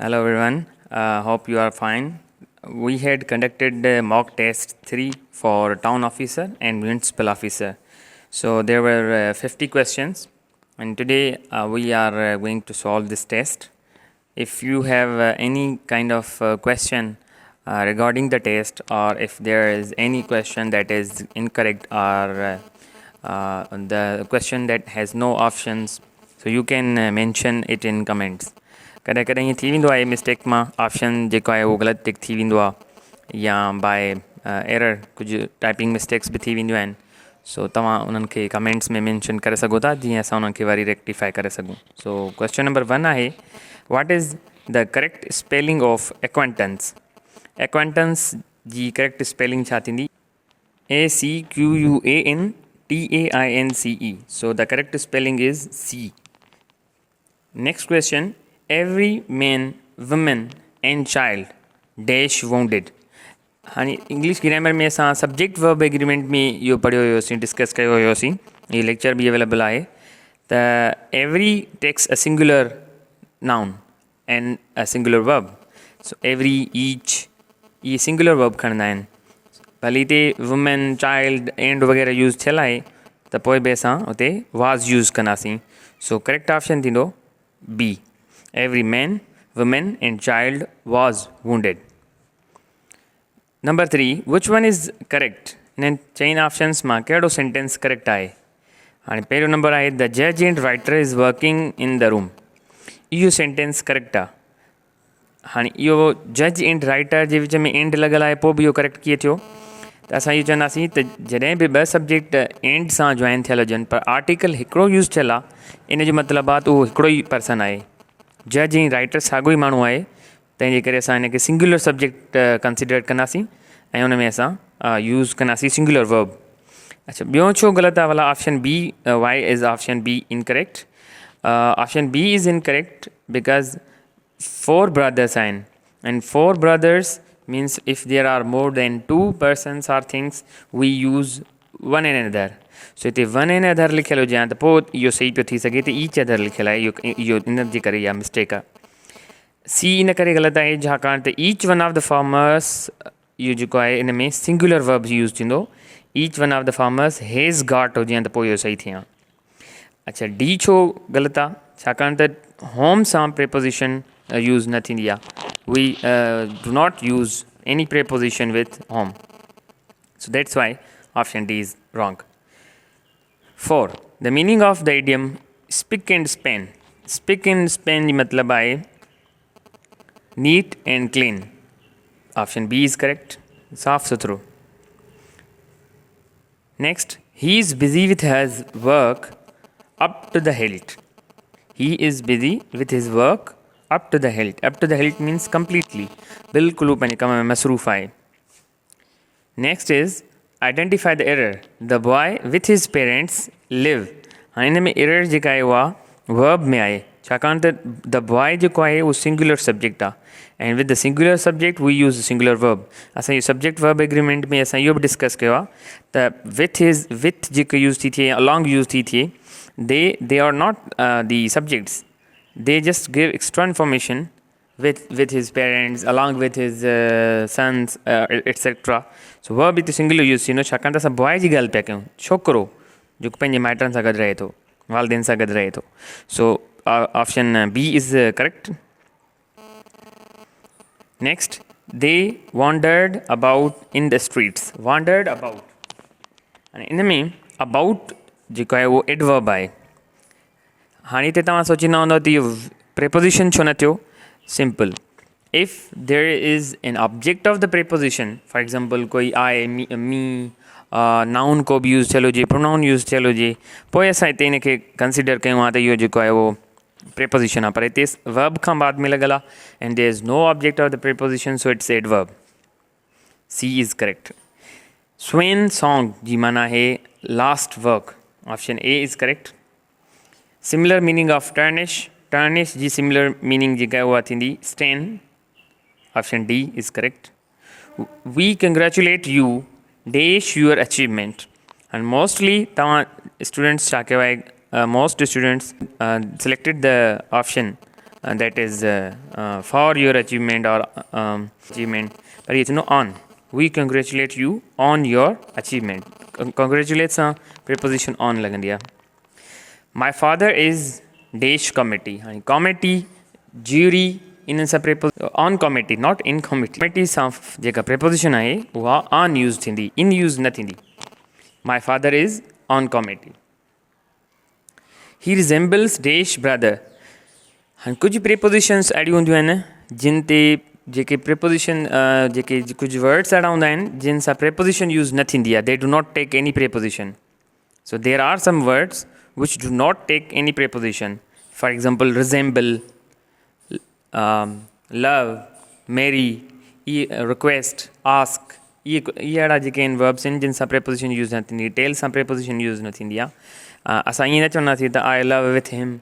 Hello everyone, hope you are fine. We had conducted the mock test 3 for town officer and municipal officer. So there were 50 questions and today we are going to solve this test. If you have any kind of question regarding the test, or if there is any question that is incorrect, or the question that has no options, so you can mention it in comments. कॾहिं कॾहिं ईअं थी वेंदो आहे mistake मां option जेको आहे उहो ग़लति टिक थी वेंदो आहे या बाय एरर कुझु टाइपिंग मिस्टेक्स बि थी वेंदियूं आहिनि. सो तव्हां उन्हनि खे कमेंट्स में मेंशन करे सघो था जीअं असां उन्हनि खे वरी रेक्टिफाई करे सघूं. सो क्वेश्चन नंबर 1 आहे, what is the correct spelling of acquaintance. Acquaintance जी करेक्ट स्पेलिंग छा थींदी? ACQUANTAINCE. So the correct spelling is C. Next question. Every man, woman and child dash wounded. हाणे English grammar में असां subject verb agreement में इहो पढ़ियो हुयोसीं, discuss कयो हुयोसीं. इहो लेक्चर बि अवेलेबल आहे. त every takes a singular noun and a singular verb. So every, each, इहे सिंगुलर वर्ब खणंदा आहिनि. भले हिते वुमेन, चाइल्ड, एंड वग़ैरह यूज़ थियल आहे त पोइ बि असां हुते वाज़ यूज़ कंदासीं. सो करेक्ट ऑप्शन थींदो B. Every man, woman and child was wounded. Number 3, which one is correct? इन्हनि चइनि ऑप्शन्स मां कहिड़ो सेंटेंस करेक्ट आहे? हाणे पहिरियों नंबर आहे, द जज and writer is working in the room. इहो सेंटेंस करेक्ट आहे. हाणे इहो जज एंड राइटर जे विच में एंड लॻल आहे, पोइ बि इहो करेक्ट कीअं थियो? त असां इहो चवंदासीं त जॾहिं बि ॿ सब्जेक्ट एंड सां जॉइन थियल हुजनि पर आर्टिकल हिकिड़ो यूज़ थियल आहे, इन जो मतिलबु आहे त उहो हिकिड़ो ई पर्सन आहे. जज ऐं राइटर साॻियो ई माण्हू आहे, तंहिंजे करे असां हिन खे सिंगुलर सब्जेक्ट कंसिडर कंदासीं ऐं उन में असां यूज़ कंदासीं सिंगुलर वर्ब. अच्छा, ॿियो छो ग़लति आहे भला? Option B, why is option B incorrect? Option B is incorrect because 4 brothers आहिनि and 4 brothers means if there are more than 2 persons or things we use one another. सो हिते one and other लिखियलु हुजे हा त पोइ इहो सही पियो थी सघे. त ईच अदर लिखियलु आहे, इहो इन जे करे इहा मिस्टेक आहे. सी इन करे ग़लति आहे छाकाणि त each one of the farmers, इहो जेको आहे इन में सिंगुलर वर्ब यूज़ थींदो. Each one of the farmers has got हुजे हा त पोइ इहो सही थिए हा. अच्छा, डी छो ग़लति आहे? छाकाणि त होम सां प्रेपोजिशन यूज़ न थींदी आहे. We do not use any preposition with home. So that's why option D is wrong. 4. The meaning of the idiom spick and span. Spick and span जी मतलब आए neat and clean. Option B is correct. साफ सुथरो. Next, he is busy with his work up to the hilt. He is busy with his work up to the hilt. Up to the hilt means completely. बिल्कुल पंहिंजे कम में मसरूफ़ आहे. Next is identify the error. The boy with his parents live. हाणे हिन में error जेका आहे उहा वर्ब में आहे, छाकाणि त द बॉय जेको आहे उहो सिंगुलर सब्जेक्ट आहे ऐं with the singular subject we use singular verb. असां इहो सब्जेक्ट वर्ब एग्रीमेंट में असां इहो बि डिस्कस कयो आहे त विथ जेको यूज़ थी थिए, अलॉन्ग यूज़ थी थिए, they are not the subjects, they just give extra information with his parents, along with his sons, etc. So verb हिते सिंगुलर यूज़ थींदो छाकाणि त असां बॉय जी ॻाल्हि पिया कयूं, छोकिरो जेको पंहिंजे माइटनि सां गॾु रहे थो, वालदेन सां गॾु रहे थो. So option B is correct. Next, they wandered about in the streets. Wandered about, हाणे इन में अबाउट जेको आहे उहो एडवर्ब आहे. हाणे हिते तव्हां सोचींदा हूंदव त इहो प्रेपोजिशन छो न थियो? Simple. If there is an object of the preposition, for example कोई I, me, noun को भी यूज़ थियल हुजे, pronoun यूज़ थियल हुजे, पोइ असां हिते इन खे कंसिडर कयूं हा त इहो जेको आहे उहो preposition आहे. पर हिते verb खां बाद में लॻल आहे and there is no object of the preposition, so it's adverb. C is correct. Swan song जी माना है last work. Option A is correct. Similar meaning of tarnish. Tarnish जी सिमिलर मीनिंग जेका आहे उहा थींदी stain. Option D is correct. We congratulate you dash your achievement. And mostly तव्हां students छा कयो आहे, most students selected the option that is for your achievement or achievement. But it's no on. We congratulate you on your achievement. Congratulate sa preposition on lagandi hai. My father is dash committee. Committee, jury, in sa preposition on committee, not in committee. Committee sa jeka preposition hai wa on used thindi, in used na thindi. My father is on committee. He resembles dash brother. कुछ prepositions अड़ी हूंदियूं आहिनि जिन ते जेके preposition जेके कुझु words अहिड़ा हूंदा आहिनि जिन सां preposition use न थींदी आहे. They do not take any preposition. So there are some words which do not take any preposition. For example, resemble, love, marry, request, ask. ये अहिड़ा जेके आहिनि verbs आहिनि जिन सां preposition use न थींदी. Tell सां preposition use न थींदी आहे. असां ईअं न चवंदासीं त I love with him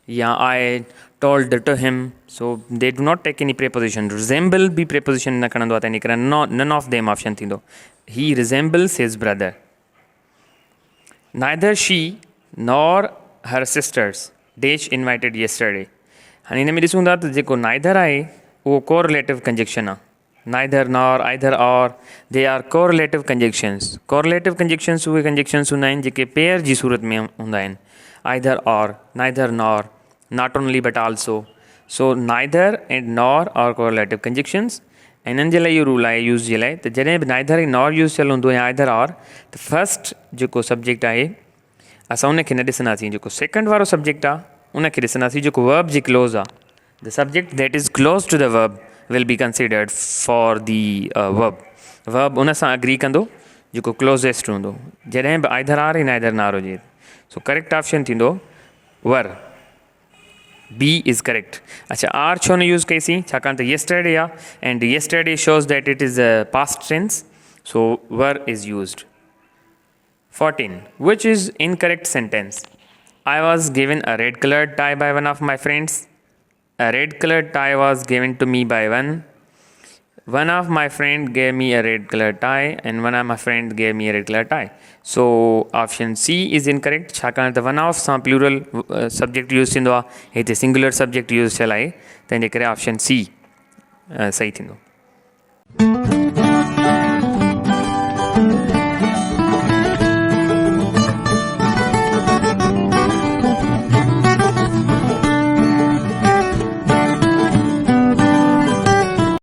या I told to him. So they do not take any preposition. Resemble be preposition न खणंदो आहे, त none of them option थींदो. He resembles his brother. Neither she nor her sisters dash invited yesterday. हाणे हिन में ॾिसूं था त जेको neither आहे उहो correlative conjunction आहे. Neither nor, either or, they are correlative conjunctions. Correlative conjunctions उहे conjunctions हूंदा आहिनि जेके पेयर जी सूरत में हूंदा आहिनि. Either or, neither nor, not only but also. So neither and nor are correlative conjunctions. इन्हनि जे लाइ इहो रूल आहे यूज़ जे लाइ त जॾहिं बि neither ऐं nor यूज़ थियल हूंदो या either or त फस्ट जेको सब्जेक्ट आहे असां उनखे न ॾिसंदासीं. जेको सेकेंड वारो सब्जेक्ट आहे उनखे ॾिसंदासीं जेको वर्ब जी क्लोज़ आहे. The subject that is close to the verb will be considered for the verb. Verb उन सां agree कंदो जेको closest हूंदो. जॾहिं बि either or ऐं neither nor हुजे. So correct option थींदो were. B is correct. अच्छा R छो न यूज़ कईसीं छाकाणि त yesterday आहे and yesterday shows that it is a past tense. So were is used. 14. Which is incorrect sentence? I was given a red colored tie by one of my friends. A red colored tie was given to me by one. One of my friend gave me a red colored tie and one of my friend gave me a red colored tie. So option C is incorrect. छाकाणि त one of सां plural subject use थींदो आहे. हिते singular subject use थियल आहे. तंहिंजे करे option C सही थींदो.